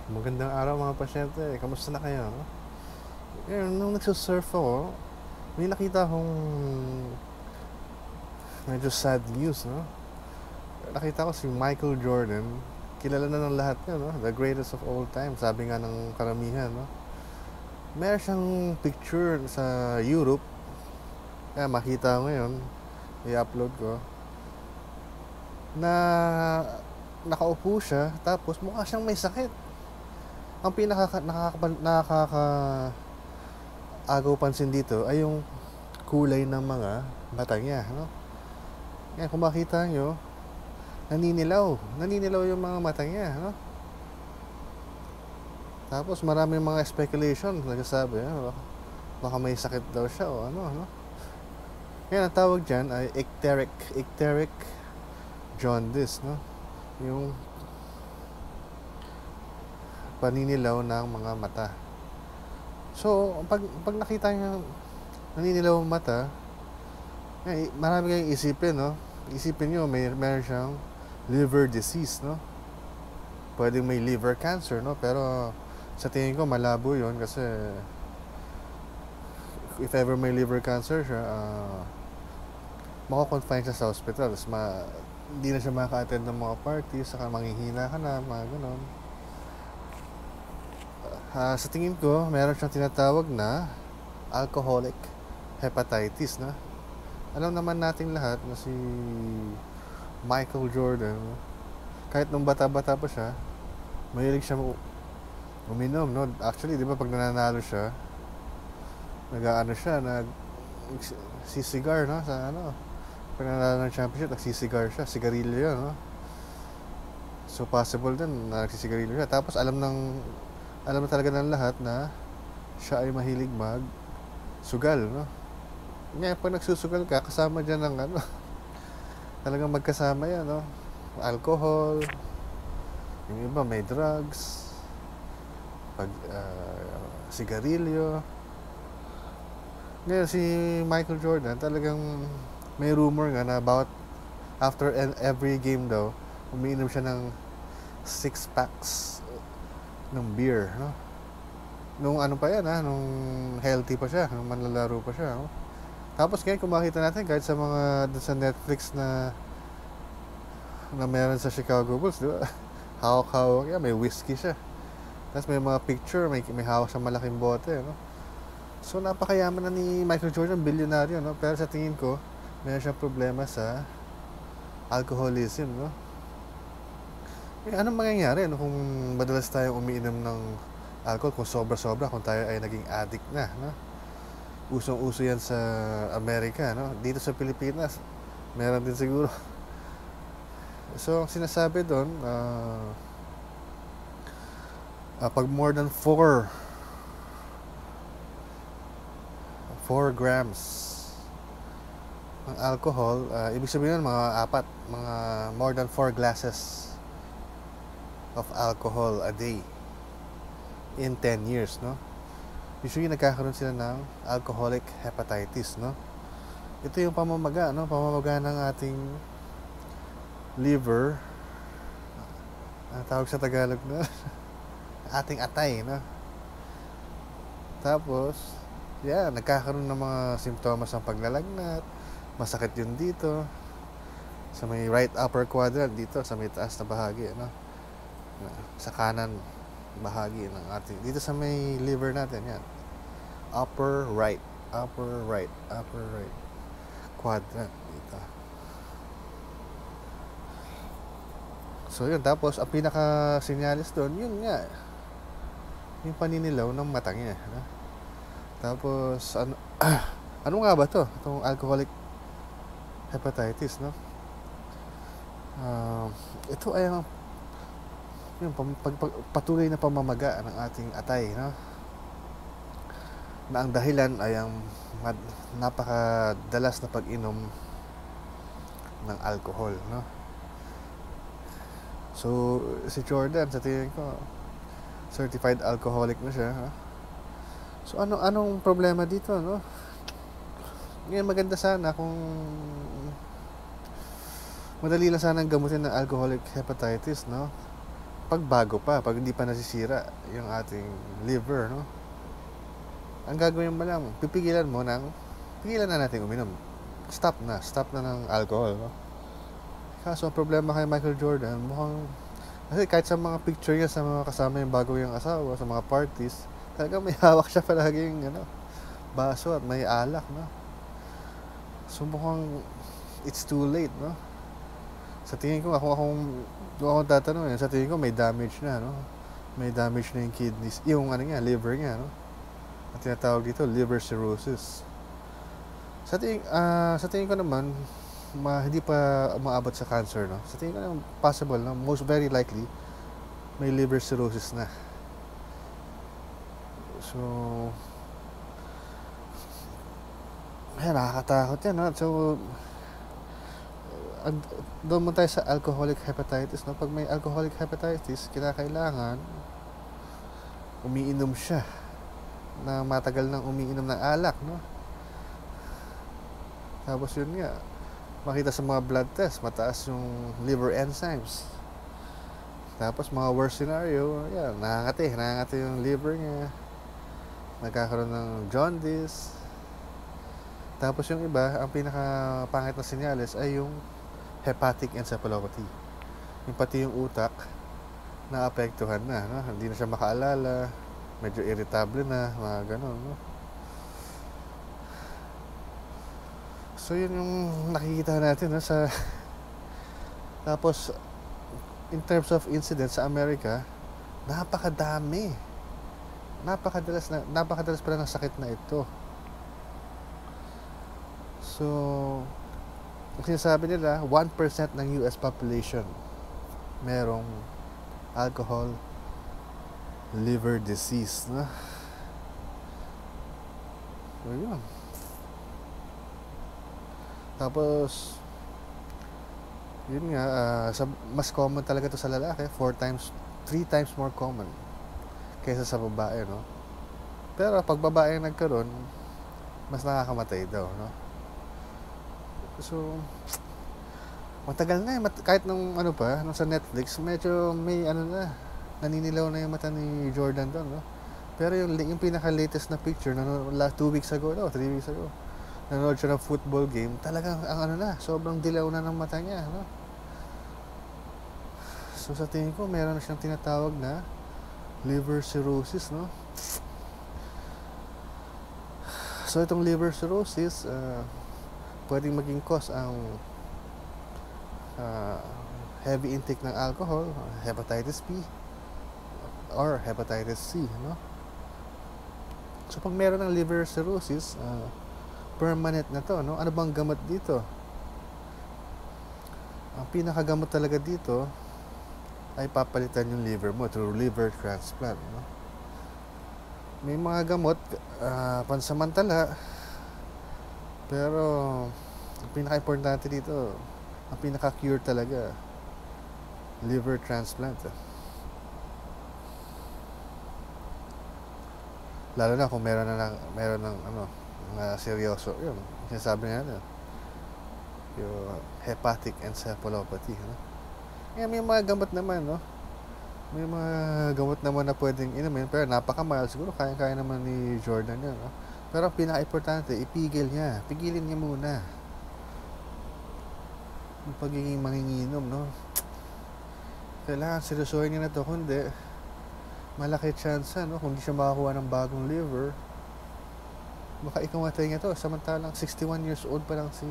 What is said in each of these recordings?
Magandang araw mga pasyente. Kamusta na kayo? Nung nagsusurf ako, may nakita akong medyo sad news, no? Nakita ko si Michael Jordan. Kilala na ng lahat yun, no? The greatest of all time, sabi nga ng karamihan, no? Meron siyang picture sa Europe. Kaya makita ko ngayon, i-upload ko, na nakaupo siya, tapos mukha siyang may sakit. Ang nakakaagaw pansin dito ay yung kulay ng mga mata niya, no? Kaya kung makita nyo, naninilaw yung mga mata niya, no? Tapos marami mga speculation nagsasabi, no? Baka may sakit daw siya o ano, no? Kaya ang tawag dyan ay icteric jaundice, no? Yung paninilaw ng mga mata. So, pag nakita niya naninilaw ang mata, marami kayong isipin, no? Isipin nyo, meron siyang liver disease, no? Pwedeng may liver cancer, no? Pero sa tingin ko, malabo yun kasi if ever may liver cancer siya, mako-confine siya sa hospital. Hindi na siya maka-attend ng mga parties, saka manghihina ka na, mga ganon. Sa tingin ko, meron siyang tinatawag na alcoholic hepatitis, na alam naman nating lahat na si Michael Jordan, kahit nung bata-bata pa siya, mahilig siya uminom, no? Actually, di ba pag nananalo siya, nagsisigar, no? Sa ano, pag nananalo ng championship, nagsisigar siya, sigarilyo yun, no? So possible din na nagsisigarilyo siya. Tapos alam na talaga ng lahat na siya ay mahilig sugal, no? Ngayon, pag nagsusugal ka, kasama dyan ng ano, talagang magkasama yan, no? Alcohol, yung iba may drugs, sigarilyo. Ngayon, si Michael Jordan, talagang may rumor nga na after every game daw, umiinom siya ng 6 packs ng beer, no? Nung ano pa yan, nung healthy pa siya, nung manlalaro pa siya, no? Tapos ngayon, kung makita natin, kahit sa sa Netflix na meron sa Chicago Bulls, di ba? Hawak-hawak yan, may whiskey siya. Tapos may mga picture, may hawak siyang malaking bote, no? So, napakayaman na ni Michael Jordan, bilyonaryo, no? Pero sa tingin ko, meron siyang problema sa alcoholism, no? Anong mangyayari, no, kung madalas tayong umiinom ng alcohol, kung sobra-sobra, kung tayo ay naging addict na, no? Usong-uso yan sa Amerika, no? Dito sa Pilipinas, meron din siguro. So, ang sinasabi doon, pag more than 4 grams ng alcohol, ibig sabihin nun, mga more than 4 glasses of alcohol a day in 10 years, no? Usually nagkakaroon sila ng alcoholic hepatitis, no? Ito yung pamamaga, no? Pamamaga ng ating liver. Ang tawag sa Tagalog na ating atay, no? Tapos, nagkakaroon ng mga simptomas ng paglalagnat, masakit yun dito, sa may right upper quadrant, dito, sa may taas na bahagi, no? Sa kanan bahagi ng ating, dito sa may liver natin, yan. Upper right quadrant, dito. So yun, tapos ang pinaka sinyalis doon, yun nga, yung paninilaw ng mata niya, no? Tapos ano nga ba to, itong alcoholic hepatitis, no? Ito ay yung patuloy na pamamaga ng ating atay, no? Na ang dahilan ay ang napakadalas na pag-inom ng alcohol, no? So, si Jordan, sa tingin ko, certified alcoholic na siya, ha? So, anong problema dito, no? Ngayon, maganda sana kung madali lang sana gamutin ng alcoholic hepatitis, no? pag bago pa, pag hindi pa nasisira yung ating liver, no? Ang gagawin mo lang, pigilan na natin uminom. Stop na ng alcohol, no? Kaso ang problema kay Michael Jordan, mukhang, kasi kahit sa mga picture niya sa mga kasama yung bago yung asawa, sa mga parties, talaga may hawak siya palaging, baso at may alak, no? So mukhang, it's too late, no? Sa tingin ko, kung akong tatanungin, sa tingin ko may damage na, no? May damage na yung kidneys, yung liver niya, no? Ang tinatawag dito, liver cirrhosis. Sa tingin ko naman, hindi pa umaabot sa cancer, no? Sa tingin ko naman, possible, no? Most very likely, may liver cirrhosis na. So, nakakatakot yan, no? So, doon mo tayo sa alcoholic hepatitis, no? Pag may alcoholic hepatitis, kinakailangan umiinom siya na matagal nang umiinom ng alak, no? Tapos yun nga, makita sa mga blood test, mataas yung liver enzymes. Tapos mga worst scenario, yan, nangangati yung liver niya, nagkakaroon ng jaundice. Tapos yung iba, ang pinakapangit na senyales ay yung hepatic encephalopathy. Yung pati yung utak naapektuhan na, no? Hindi na siya makaalala, medyo irritable na, mga ganun, no? So yun yung nakikita natin, no? Tapos in terms of incidents sa Amerika, napakadami, napakadalas pala ng sakit na ito. So ang sinasabi nila, 1% ng US population merong alcohol liver disease, no? So yun. Tapos yun nga, mas common talaga to sa lalaki, 3 times more common kaysa sa babae, no? Pero pag babae nagkaroon, mas nakakamatay daw, no? So matagal na kahit nung sa Netflix, medyo may naninilaw na yung mata ni Jordan doon, no? Pero yung pinaka-latest na picture, 2 weeks ago daw, 3 weeks ago, nanood siya ng football game, talagang sobrang dilaw na ng mata niya, no? So sa tingin ko, meron na siyang tinatawag na liver cirrhosis, no? So itong liver cirrhosis, pwedeng maging cause ang heavy intake ng alcohol, hepatitis B, or hepatitis C, no? So pag meron ng liver cirrhosis, permanent na to, no? Ano bang gamot dito? Ang pinakagamot talaga dito ay papalitan yung liver mo through liver transplant, no? May mga gamot pansamantala, pero ang pinaka-importante dito, ang pinaka-cure talaga, liver transplant. Lalo na kung meron ng seryoso, yun, sinasabi nga yung hepatic encephalopathy, no? May mga gamot naman, no? May mga gamot naman na pwedeng inumin, pero napaka-mild, siguro kaya naman ni Jordan yun, no? Pero ang pinaka-importante, pigilin niya muna yung pagiging manginginom, no? Kailangan seryosohin niya na to, kundi malaki chance, no? Kung di siya makakuha ng bagong liver, baka ikamatay niya to, samantalang 61 years old pa lang si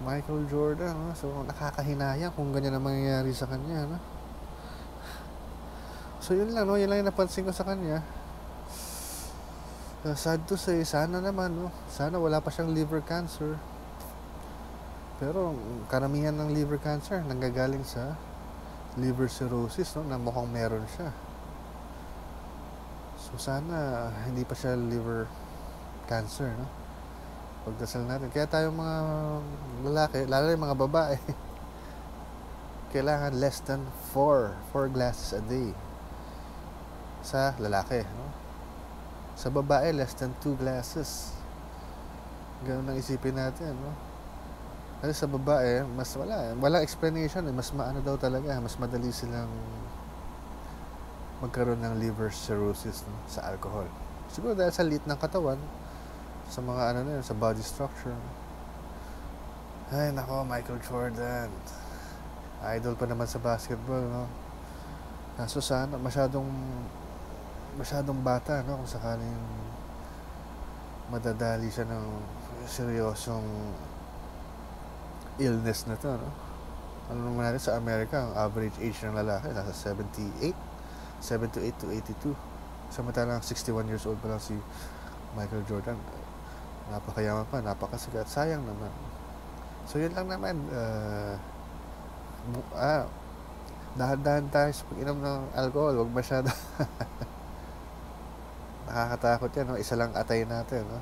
Michael Jordan, no? So nakakahinayang kung ganyan ang mangyayari sa kanya, no? So yun lang, no? Yun lang yung napansin ko sa kanya. Sad to say, sana naman, no? Sana wala pa siyang liver cancer. Pero karamihan ng liver cancer nanggagaling sa liver cirrhosis, no? Na mukhang meron siya. So sana hindi pa siya liver cancer, no? Pagdasal natin. Kaya tayo mga lalaki, lalo yung mga babae, kailangan less than 4 glasses a day sa lalaki, no? Sa babae, less than 2 glasses. Ganun ang isipin natin, no? Kasi sa babae, mas walang explanation, mas maano daw talaga, mas madali silang magkaroon ng liver cirrhosis, no, sa alcohol. Siguro dahil sa liit ng katawan, sa mga ano na yun, sa body structure. Ay, nako, Michael Jordan. Idol pa naman sa basketball, no? Kaso sana, masyadong bata, no? Kung sakaling madadali siya ng seryosong illness na to, no? Ano naman natin sa Amerika, ang average age ng lalaki nasa 78 to 82. Samantalang 61 years old pa lang si Michael Jordan. Napakayaman pa, napakasigat. Sayang naman. So yun lang naman. Dahan-dahan tayo sa pag-inom ng alcohol. Huwag masyado. Nakakatakot yan, no? Isa lang atay natin, no?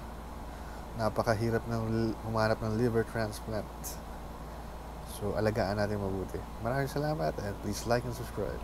Napakahirap humanap ng liver transplant. So alagaan natin mabuti. Maraming salamat and please like and subscribe.